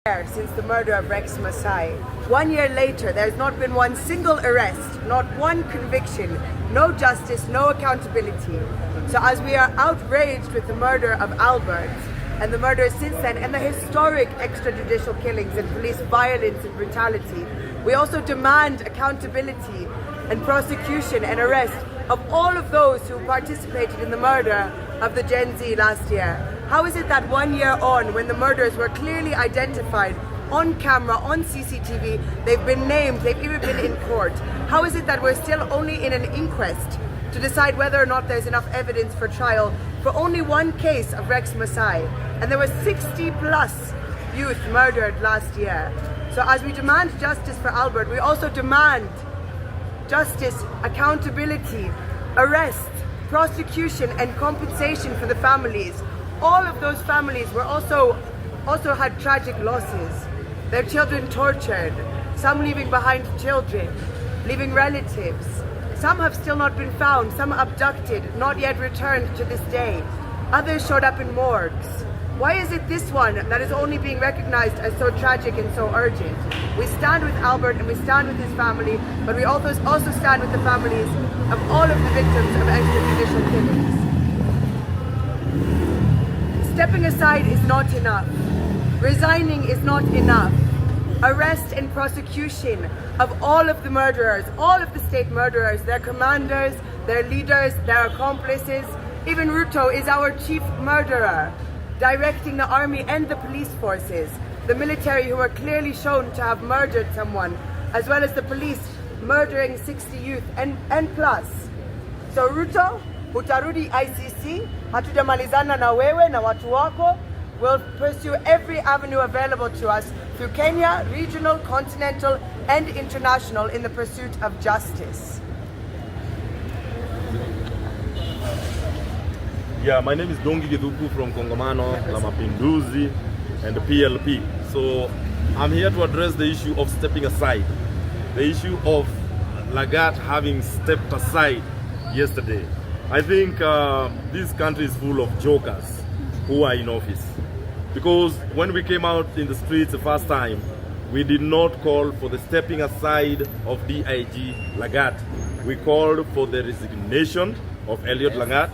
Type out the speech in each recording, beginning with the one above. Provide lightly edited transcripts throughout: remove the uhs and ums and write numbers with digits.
Since the murder of Rex Masai. 1 year later, there's not been one single arrest, not one conviction, no justice, no accountability. So as we are outraged with the murder of Albert and the murders since then and the historic extrajudicial killings and police violence and brutality, we also demand accountability and prosecution and arrest of all of those who participated in the murder of the Gen Z last year. How is it that 1 year on, when the murders were clearly identified on camera, on CCTV, they've been named, they've even been in court, how is it that we're still only in an inquest to decide whether or not there's enough evidence for trial for only one case of Rex Masai? And there were 60 plus youth murdered last year. So as we demand justice for Albert, we also demand justice, accountability, arrest, prosecution and compensation for the families. All of those families were also had tragic losses. Their children tortured, some leaving behind children, leaving relatives. Some have still not been found, some abducted, not yet returned to this day. Others showed up in morgues. Why is it this one that is only being recognized as so tragic and so urgent? We stand with Albert and we stand with his family, but we also stand with the families of all of the victims of extrajudicial killings. Stepping aside is not enough. Resigning is not enough. Arrest and prosecution of all of the murderers, all of the state murderers, their commanders, their leaders, their accomplices. Even Ruto is our chief murderer, directing the army and the police forces, the military who are clearly shown to have murdered someone, as well as the police murdering 60 youth and plus. So Ruto, utarudi ICC, hatujamalizana na wewe na watu wako. We'll pursue every avenue available to us through Kenya, regional, continental, and international in the pursuit of justice. Yeah, my name is Dongi Githuku from Kongamano, La Mapinduzi, and the PLP. So I'm here to address the issue of stepping aside. The issue of Lagat having stepped aside yesterday. I think this country is full of jokers who are in office. Because when we came out in the streets the first time, we did not call for the stepping aside of DIG Lagat. We called for the resignation of Elliot Lagat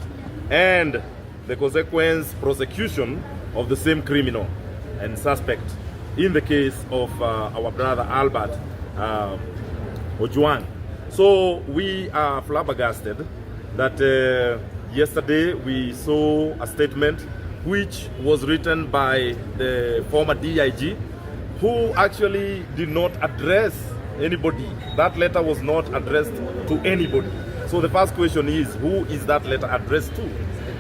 and the consequent prosecution of the same criminal and suspect in the case of our brother Albert Ojwang. So we are flabbergasted that yesterday we saw a statement which was written by the former DIG, who actually did not address anybody. That letter was not addressed to anybody. So the first question is, who is that letter addressed to?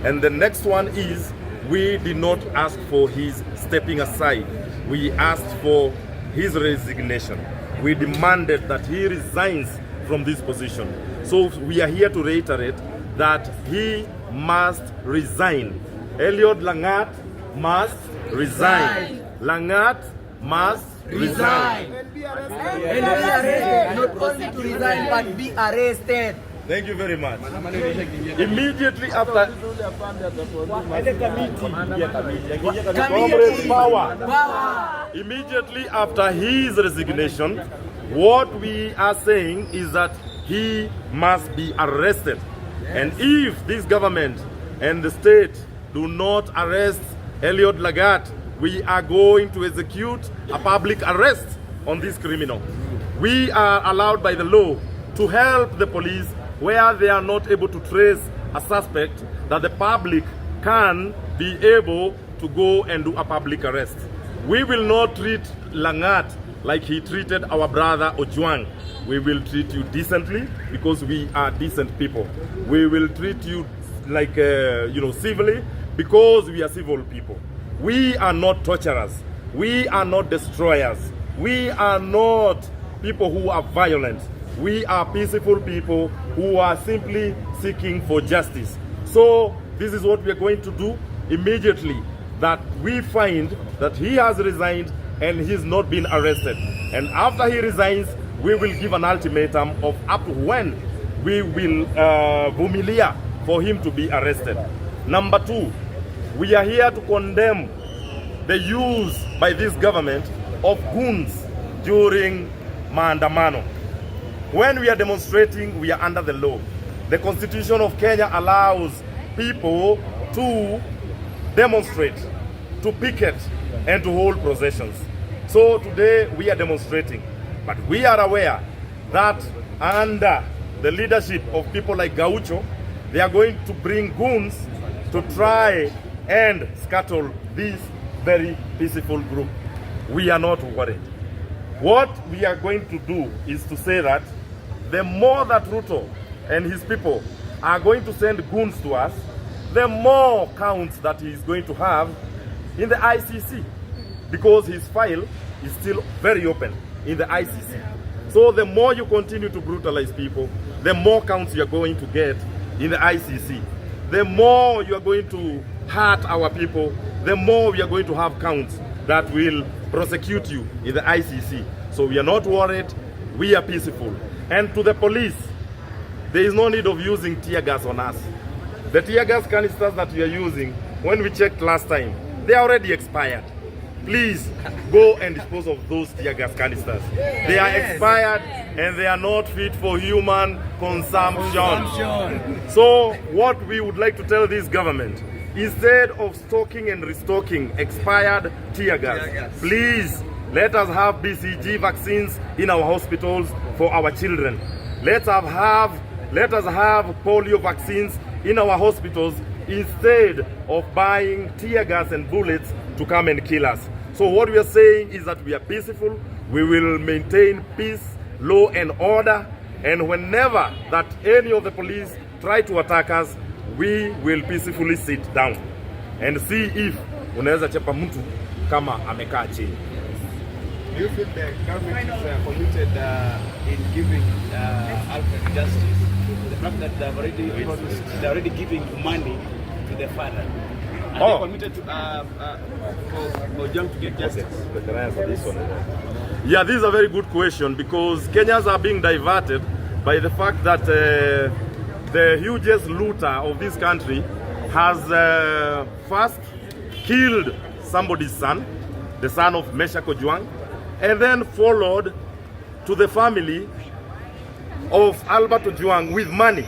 And the next one is, we did not ask for his stepping aside. We asked for his resignation. We demanded that he resigns from this position. So we are here to reiterate that he must resign. Elliot Lagat must resign. Lagat must resign. And be arrested. Not only to resign, but be arrested. Thank you very much. Immediately after immediately after his resignation, what we are saying is that he must be arrested. And if this government and the state do not arrest Elliot Lagat, we are going to execute a public arrest on this criminal. We are allowed by the law to help the police where they are not able to trace a suspect, that the public can be able to go and do a public arrest. We will not treat Lagat like he treated our brother Ojwang. We will treat you decently because we are decent people. We will treat you like, civilly because we are civil people. We are not torturers. We are not destroyers. We are not people who are violent. We are peaceful people who are simply seeking for justice. So this is what we are going to do immediately, that we find that he has resigned and he's not been arrested. And after he resigns, we will give an ultimatum of up to when we will vumilia for him to be arrested. Number two, we are here to condemn the use by this government of goons during maandamano. When we are demonstrating, we are under the law. The Constitution of Kenya allows people to demonstrate, to picket, and to hold processions. So today we are demonstrating, but we are aware that under the leadership of people like Gaucho, they are going to bring goons to try and scuttle this very peaceful group. We are not worried. What we are going to do is to say that the more that Ruto and his people are going to send goons to us, the more counts that he is going to have in the ICC, because his file is still very open in the ICC. So the more you continue to brutalize people, the more counts you are going to get in the ICC. The more you are going to hurt our people, the more we are going to have counts that will prosecute you in the ICC. So we are not worried, we are peaceful. And to the police, there is no need of using tear gas on us. The tear gas canisters that we are using, when we checked last time, they are already expired. Please go and dispose of those tear gas canisters. They are expired and they are not fit for human consumption. So what we would like to tell this government, instead of stocking and restocking expired tear gas, please let us have BCG vaccines in our hospitals for our children. Let us have polio vaccines in our hospitals instead of buying tear gas and bullets to come and kill us. So what we are saying is that we are peaceful, we will maintain peace, law and order, and whenever that any of the police try to attack us, we will peacefully sit down and see if unaweza chapa mtu kama amekaa chini. Do you feel the government is committed in giving Alfred justice? The fact that they're already giving money to the father. Are they committed to for John to get justice? Can I answer this one? Yeah, this is a very good question, because Kenyans are being diverted by the fact that the hugest looter of this country has first killed somebody's son, the son of Mesha Kojuang, and then followed to the family of Albert Ojwang with money.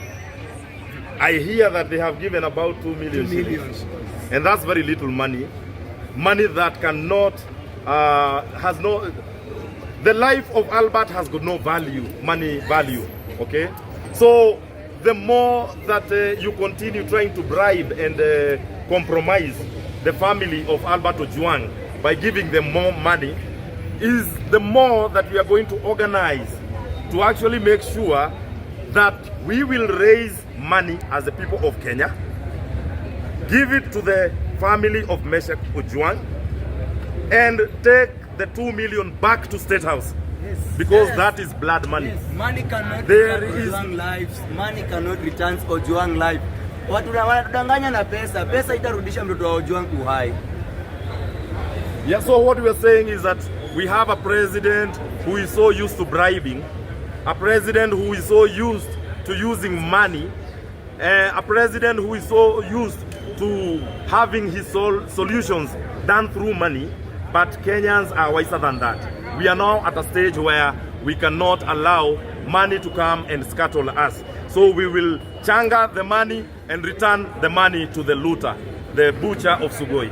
I hear that they have given about 2 million shillings. And that's very little money. Money that cannot, has no, the life of Albert has got no value, money value, okay? So the more that you continue trying to bribe and compromise the family of Albert Ojwang by giving them more money, is the more that we are going to organize to actually make sure that we will raise money as the people of Kenya, give it to the family of Mesha Ojwang, and take the 2 million back to State House. Yes. Because that is blood money. Yes. Money cannot There return is Ojwang lives. Money cannot return Ojwang life. Watu wanatudanganya na pesa. Pesa itarudisha mtoto wa Ojwang uhai. Yeah, so what we are saying is that we have a president who is so used to bribing, a president who is so used to using money, a president who is so used to having his solutions done through money, but Kenyans are wiser than that. We are now at a stage where we cannot allow money to come and scuttle us. So we will changa the money and return the money to the looter, the butcher of Sugoi.